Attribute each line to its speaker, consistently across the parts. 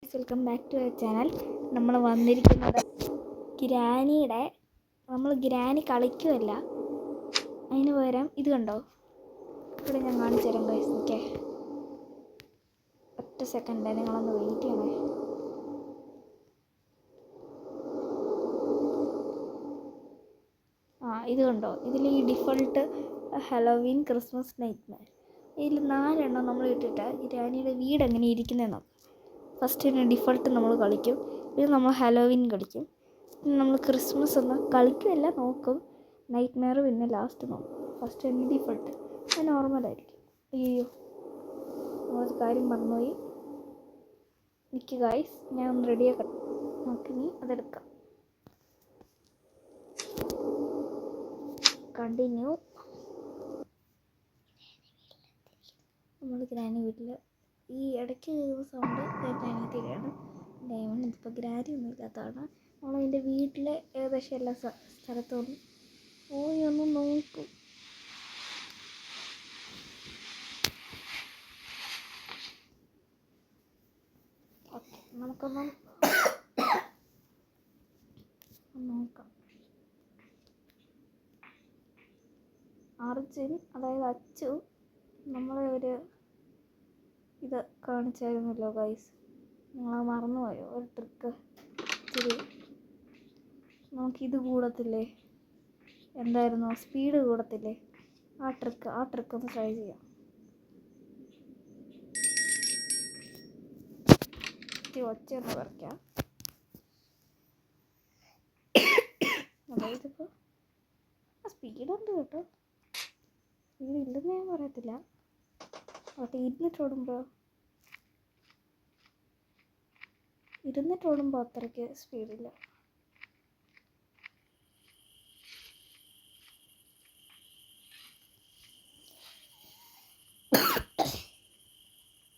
Speaker 1: Guys, welcome back to our channel. നമ്മൾ വന്നിരിക്കുന്നത് നമ്മൾ ഗ്രാനി കളിക്കുമല്ല, അതിന് പകരം ഇത് കണ്ടോ, ഇവിടെ ഞാൻ കാണിച്ചു തരാം ഗൈസ്. ഓക്കെ, ഒറ്റ സെക്കൻഡ് നിങ്ങളൊന്ന് വെയിറ്റ് ചെയ്യണേ. ഇത് കണ്ടോ, ഇതിൽ ഈ ഡിഫോൾട്ട് ഹലോവീൻ, ക്രിസ്മസ്, നൈറ്റ്മെയർ, ഇതിൽ 4 എണ്ണം നമ്മൾ ഇട്ടിട്ട് ഗ്രാനിയുടെ വീട് എങ്ങനെ ഇരിക്കുന്നതെന്ന് നോക്കാം. ഫസ്റ്റ് തന്നെ ഡിഫോൾട്ട് നമ്മൾ കളിക്കും, ഇത് നമ്മൾ ഹലോവീൻ കളിക്കും, പിന്നെ നമ്മൾ ക്രിസ്മസ് ഒന്ന് കളിക്കുമല്ല നോക്കും, നൈറ്റ്മെയർ പിന്നെ ലാസ്റ്റ് നോക്കും. ഫസ്റ്റ് തന്നെ ഡിഫോൾട്ട് അത് നോർമലായിരിക്കും. അയ്യോ, നമ്മളൊരു കാര്യം മറന്നുപോയി. എനിക്ക് ഗൈസ്, ഞാൻ ഒന്ന് റെഡിയാക്കട്ടെ. നമുക്കിനി അതെടുക്കാം. കണ്ടിന്യൂ. നമ്മൾ ഗ്രാനി വീട്ടിൽ ഈ ഇടയ്ക്ക് സൗണ്ട് അനിയത്തിയുടെയാണ്. ഡയമണ്ട് ഇതിപ്പോൾ ഗ്രാനി ഒന്നും ഇല്ലാത്തതാണ്. നമ്മളതിൻ്റെ വീട്ടിലെ ഏകദേശം എല്ലാ സ്ഥലത്തും പോയി ഒന്ന് നോക്കും. ഓക്കെ, നമുക്കൊന്ന് നോക്കാം. അർജുൻ, അതായത് അച്ചു, നമ്മളെ ഒരു ഇത് കാണിച്ചായിരുന്നല്ലോ ഗൈസ്, നിങ്ങൾ മറന്നുപോയോ? ഒരു ട്രിക്ക്. ഇച്ചിരി നമുക്കിത് കൂടത്തില്ലേ, എന്തായിരുന്നു, സ്പീഡ് കൂടത്തില്ലേ, ആ ട്രിക്ക് ഒന്ന് ട്രൈ ചെയ്യാം. ഒച്ചയൊന്ന് കുറയ്ക്കാം. അതായതിപ്പോൾ സ്പീഡുണ്ട് കേട്ടോ, സ്പീഡ് ഇല്ലെന്ന് ഞാൻ പറയത്തില്ല. ഇരുന്നിട്ടോടുമ്പോൾ അത്രയ്ക്ക് സ്പീഡില്ല.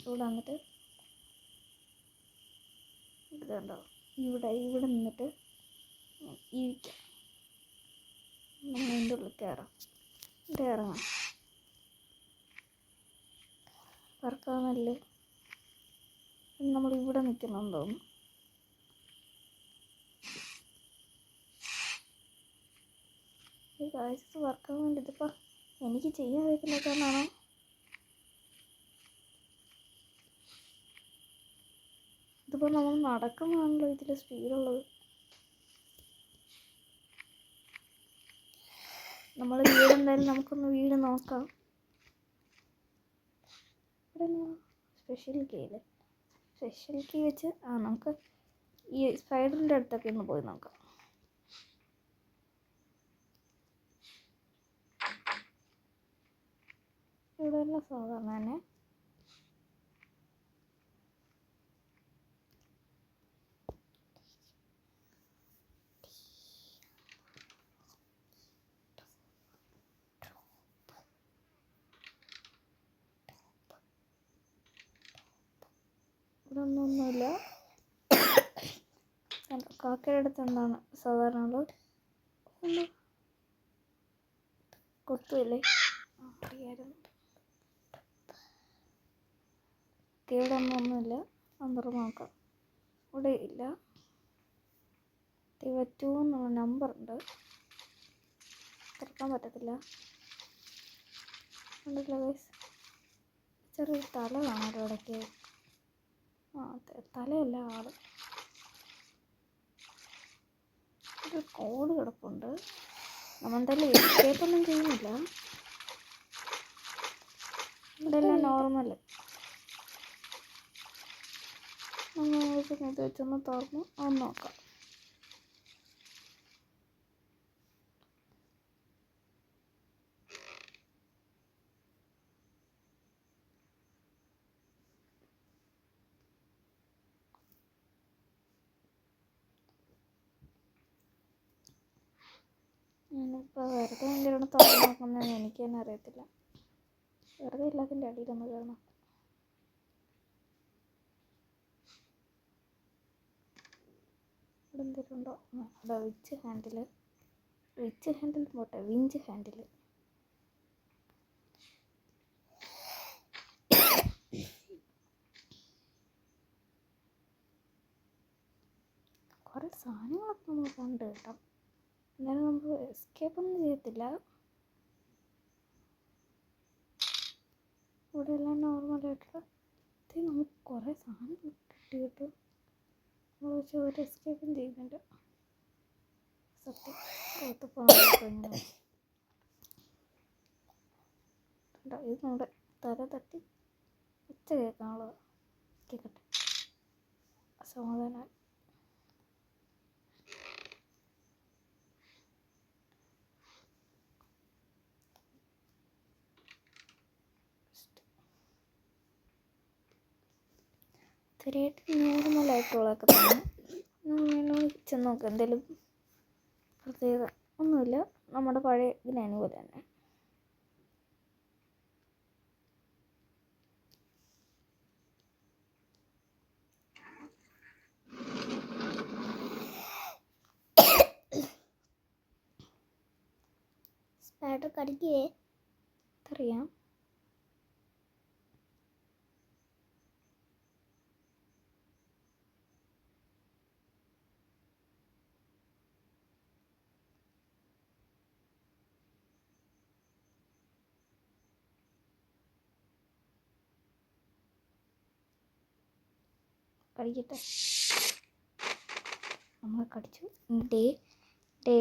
Speaker 1: ഇവിടെ വന്നിട്ട് ഇതുണ്ടോ, ഇവിടെ നിന്നിട്ട് ഇരിക്കാം. നമ്മൾ അതിൻ്റെ ഉള്ളിൽ ഇറങ്ങാം. വർക്കാവുന്നല്ലേ, നമ്മളിവിടെ നിൽക്കുന്നെന്ന് തോന്നുന്നു. ഈ കാഴ്ച വർക്കാവാൻ വേണ്ടി ഇതിപ്പോൾ എനിക്ക് ചെയ്യാൻ അറിയത്തില്ലാത്തതാണോ? ഇതിപ്പോൾ നമ്മൾ നടക്കുമ്പോഴാണല്ലോ ഇതിൽ സ്പീഡുള്ളത്. നമ്മൾ വീട് എന്തായാലും നമുക്കൊന്ന് വീട് നോക്കാം. ഇവിടെ സ്പെഷ്യൽ കീ വെച്ച് നമുക്ക് ഈ സ്പൈഡറിൻ്റെ അടുത്തൊക്കെ ഒന്ന് പോയി നോക്കാം. ഇവിടെ എല്ലാം സാധാരണ തന്നെ. ഇവിടെ ഒന്നുമില്ല. കാക്കയുടെ അടുത്ത് എന്താണ് സാധാരണ ഉള്ളത്? കൊത്തുമില്ലേ, അറിയായിരുന്നു. ഇവിടെ ഒന്നുമില്ല. നമ്പർ നോക്കാം. ഇവിടെ ഇല്ല. 2 എന്നുള്ള നമ്പറുണ്ട്, തുറക്കാൻ പറ്റത്തില്ല. ഉണ്ടല്ലോ ഗൈസ്, ചെറിയൊരു തല കാണാമല്ലോ ഇടയ്ക്ക്. തലയല്ല, ആള്. ഒരു കോഡ് കിടപ്പുണ്ട്. നമ്മളെന്തായാലും എസ്കേപ്പൊന്നും ചെയ്യുന്നില്ല. ഇവിടെ എല്ലാം നോർമൽ. ഇത് വെച്ചൊന്ന് തുറന്ന് ഒന്ന് നോക്കാം. ഞാനിപ്പോൾ വെറുതെ എൻ്റെ ഇവിടെ തുറന്ന് നോക്കുന്നതെന്ന് എനിക്ക് തന്നെ അറിയത്തില്ല. വെറുതെ എല്ലാത്തിൻ്റെ അടിയിലൊന്ന് കയറണം. ഇവിടെ എന്തെങ്കിലും ഉണ്ടോ? ഇവിടെ വിച്ച് ഹാൻഡിൽ പോട്ടെ, വിഞ്ച് ഹാൻഡിൽ. സാധനങ്ങളൊക്കെ നമ്മൾ കണ്ട് കേട്ടോ. എന്നാലും നമുക്ക് എസ്കേപ്പ് ഒന്നും ചെയ്യത്തില്ല. ഇവിടെ എല്ലാം നോർമലായിട്ടുള്ള നമുക്ക് കുറേ സാധനം കിട്ടി കേട്ടോ. നമ്മൾ വെച്ച് ഒരു എസ്കേപ്പും ചെയ്യുന്നുണ്ട്. സത്യം പുറത്ത് പോകാൻ ഇത് നമ്മുടെ തല തട്ടി ഒച്ച കേൾക്കാനുള്ളത് കേൾക്കട്ടെ. സമാധാനം. ഇതുവരെയായിട്ട് നോർമലായിട്ടുള്ളതൊക്കെ തന്നെ. നമ്മൾ ചെന്ന് നോക്കാം, എന്തെങ്കിലും പ്രത്യേകത ഒന്നുമില്ല. നമ്മുടെ പഴയ ഇതിനാണ് പോലെ തന്നെ. സ്പൈഡർ കടിക്കേ അറിയാം. കടിക്കട്ടെ. നമ്മൾ കടിച്ചു. ഡേ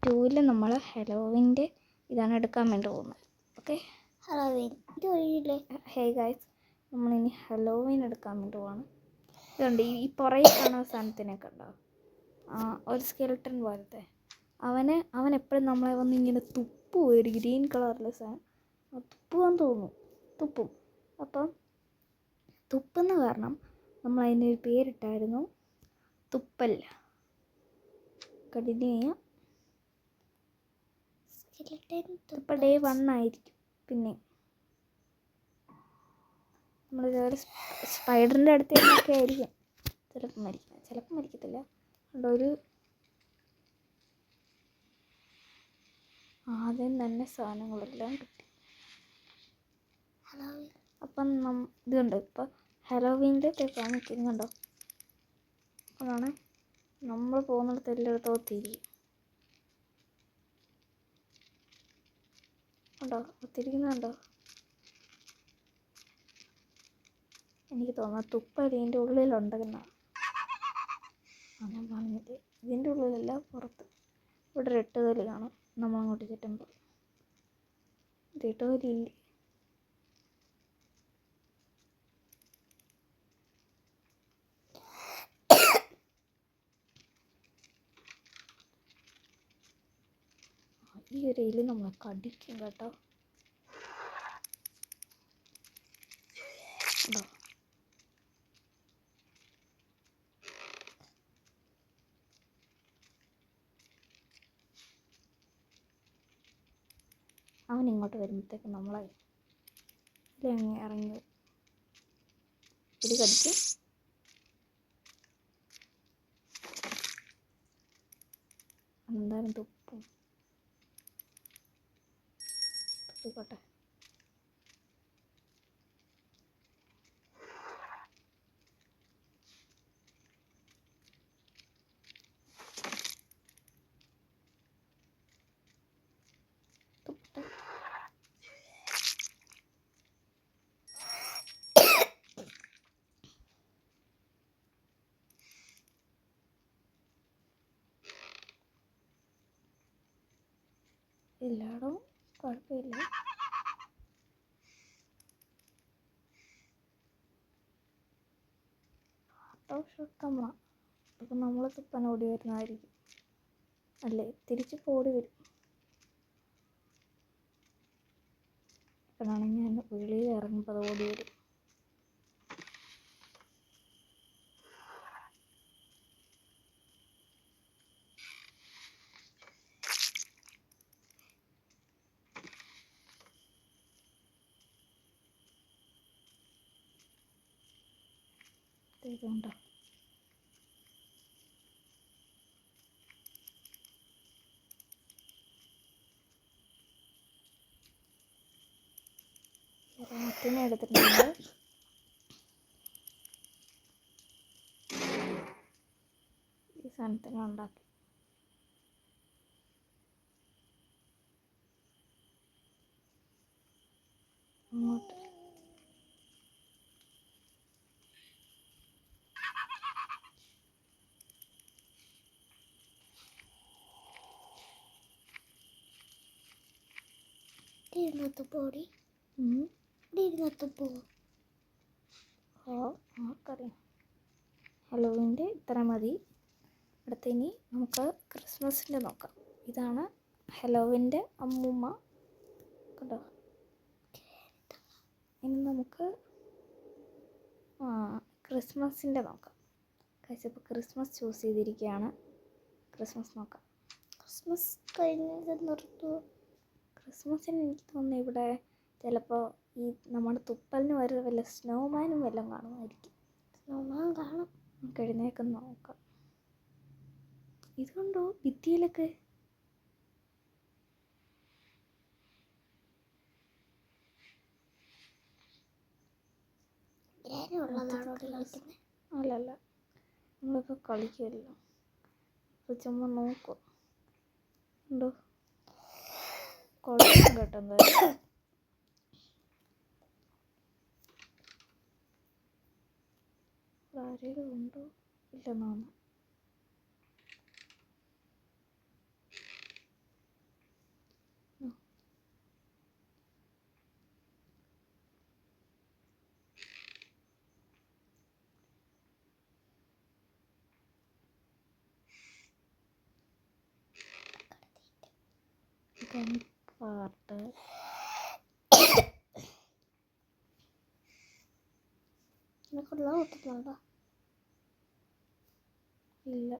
Speaker 1: 2 നമ്മൾ ഹലോവിൻ്റെ ഇതാണ് എടുക്കാൻ വേണ്ടി പോകുന്നത്. ഓക്കെ, ഹലോവീൻ ഹേ ഗൈസ്, നമ്മളിനി ഹലോവീൻ എടുക്കാൻ വേണ്ടി പോവാണ്. ഇതുണ്ട് ഈ പുറകെ കാണുന്ന സാധനത്തിനൊക്കെ ഉണ്ടാവും. ഒരു സ്കെൽട്ടൺ പോലത്തെ അവൻ എപ്പോഴും നമ്മളെ വന്ന് ഇങ്ങനെ തുപ്പും. ഒരു ഗ്രീൻ കളറിലെ സാധനം തുപ്പുവാന്ന് തോന്നുന്നു, തുപ്പും. അപ്പം തുപ്പുന്ന കാരണം നമ്മൾ അതിനൊരു പേരിട്ടായിരുന്നു, തുപ്പൽ. കണ്ടിന്യൂ ചെയ്യാം. ഇപ്പോൾ ഡേ 1 ആയിരിക്കും. പിന്നെ നമ്മളിതുപോലെ സ്പൈഡറിൻ്റെ അടുത്തേക്കൊക്കെ ആയിരിക്കും. ചിലപ്പോൾ മരിക്കത്തില്ല. ഒരു ആദ്യം തന്നെ സാധനങ്ങളെല്ലാം കിട്ടി. അപ്പം ഇതുണ്ട്. ഇപ്പം ഹലോവീൻ്റെ കാണിക്കുന്നുണ്ടോ? അതാണ് നമ്മൾ പോകുന്നിടത്ത് എല്ലായിടത്തും ഒത്തിരിക്കും. ഉണ്ടോ? ഒത്തിരിക്കുന്നുണ്ടോ? എനിക്ക് തോന്നുന്നു തുപ്പലിൻ്റെ ഉള്ളിലുണ്ടെന്നാണ്. ഞാൻ പറഞ്ഞത് ഇതിൻ്റെ ഉള്ളിലല്ല, പുറത്ത്. ഇവിടെ ഒരു എട്ടുകല് കാണും നമ്മളങ്ങോട്ട് ചുറ്റുമ്പോൾ. ഇത് എട്ടുകലില്ലേ? ഈ ഒരു എലി നമ്മളെ കടിക്കും കേട്ടോ. ഉണ്ടോ? അവൻ ഇങ്ങോട്ട് വരുമ്പോഴത്തേക്ക് നമ്മളെ ഇറങ്ങി ഇത് കടിക്കും. എന്തായാലും തുപ്പിക്കോട്ടെ. എല്ലായിടവും കുഴപ്പമില്ല. ഷോട്ടമ്മ ഇപ്പം നമ്മൾ തുപ്പാൻ ഓടി വരുന്നതായിരിക്കും അല്ലേ? തിരിച്ച് ഓടി വരും. ഇപ്പോഴാണെങ്കിൽ ഞാൻ വെളിയിൽ ഇറങ്ങുമ്പോൾ അത് ഓടി വരും. ഇതുണ്ടോ? റാറ്റിനെ എടുത്തിട്ടുണ്ട്. ഈ സാധനത്തിന് ഉണ്ടാക്കി. അങ്ങോട്ട്
Speaker 2: ഇരുന്നൂറ്റി
Speaker 1: ആർക്കറിയാം. ഹലോവിൻ്റെ ഇത്ര മതി. അടുത്തിനി നമുക്ക് ക്രിസ്മസിൻ്റെ നോക്കാം. ഇതാണ് ഹലോവിൻ്റെ അമ്മൂമ്മ കേട്ടോ. ഇനി നമുക്ക് ക്രിസ്മസിൻ്റെ നോക്കാം. കഴിച്ചപ്പോൾ ക്രിസ്മസ് ചൂസ് ചെയ്തിരിക്കുകയാണ്. ക്രിസ്മസ് നോക്കാം.
Speaker 2: ക്രിസ്മസ് കഴിഞ്ഞത് നിർത്തുമോ?
Speaker 1: ക്രിസ്മസിന് എനിക്ക് തോന്നുന്നു ഇവിടെ ചിലപ്പോൾ ഈ നമ്മുടെ തുപ്പലിന് വല്ല സ്നോമാനും വല്ലതും കാണുമായിരിക്കും.
Speaker 2: സ്നോമാൻ കാണും.
Speaker 1: നമുക്ക് എഴുന്നേൽക്കുന്ന നോക്കാം. ഇതുകൊണ്ടോ ഭിത്തിയിലൊക്കെ അല്ലല്ല, നമ്മളൊക്കെ കളിക്കുമല്ലോ. അപ്പോൾ ചുമ്മാ നോക്കുക. ഉണ്ടോ കൊള്ളാം കേട്ടോ. എന്തായാലും ആരെങ്കിലും ഉണ്ടോ ഇല്ലെന്നാണ്. പാട്ട്
Speaker 2: എന്നെക്കൊള്ള കിട്ടുന്നുണ്ടോ?
Speaker 1: ഇല്ല.